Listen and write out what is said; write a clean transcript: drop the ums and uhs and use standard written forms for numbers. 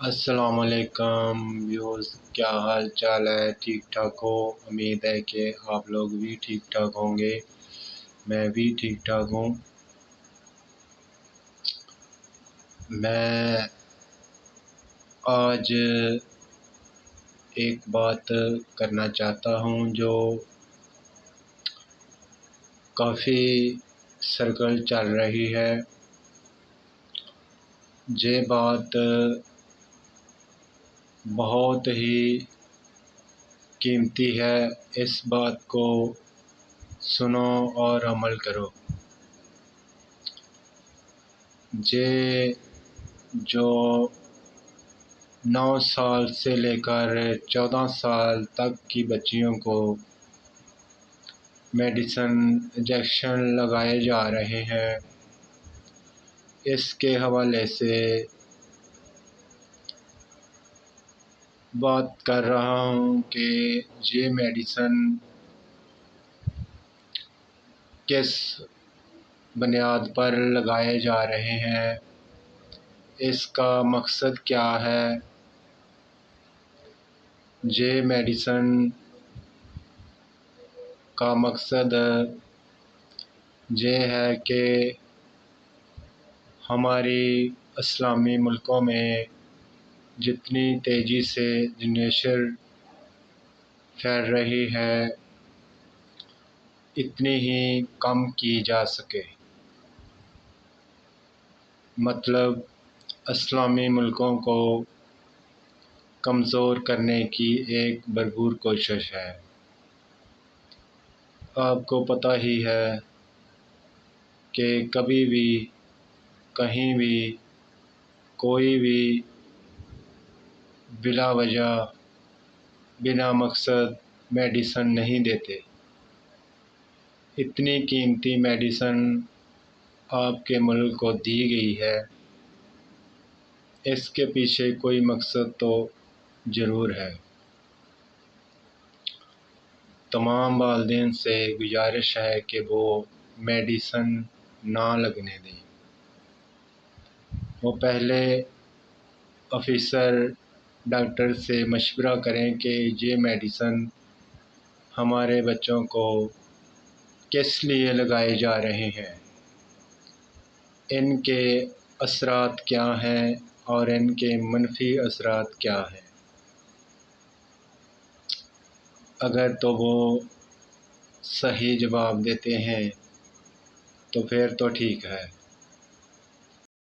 السلام علیکم ویوز، کیا حال چال ہے؟ ٹھیک ٹھاک ہو؟ امید ہے کہ آپ لوگ بھی ٹھیک ٹھاک ہوں گے۔ میں بھی ٹھیک ٹھاک ہوں۔ میں آج ایک بات کرنا چاہتا ہوں جو کافی سرکل چل رہی ہے۔ یہ بات بہت ہی قیمتی ہے، اس بات کو سنو اور عمل کرو۔ یہ جو 9 سال سے لے کر 14 سال تک کی بچیوں کو میڈیسن انجیکشن لگائے جا رہے ہیں، اس کے حوالے سے بات کر رہا ہوں کہ یہ میڈیسن کس بنیاد پر لگائے جا رہے ہیں، اس کا مقصد کیا ہے۔ یہ میڈیسن کا مقصد یہ ہے کہ ہماری اسلامی ملکوں میں جتنی تیزی سے جنریشن پھیل رہی ہے اتنی ہی کم کی جا سکے۔ مطلب اسلامی ملکوں کو کمزور کرنے کی ایک بھرپور کوشش ہے۔ آپ کو پتہ ہی ہے کہ کبھی بھی کہیں بھی کوئی بھی بلا وجہ بنا مقصد میڈیسن نہیں دیتے۔ اتنی قیمتی میڈیسن آپ کے ملک کو دی گئی ہے، اس کے پیچھے کوئی مقصد تو ضرور ہے۔ تمام والدین سے گزارش ہے کہ وہ میڈیسن نہ لگنے دیں۔ وہ پہلے آفیسر ڈاکٹر سے مشورہ کریں کہ یہ میڈیسن ہمارے بچوں کو کس لیے لگائے جا رہے ہیں، ان کے اثرات کیا ہیں اور ان کے منفی اثرات کیا ہیں۔ اگر تو وہ صحیح جواب دیتے ہیں تو پھر تو ٹھیک ہے،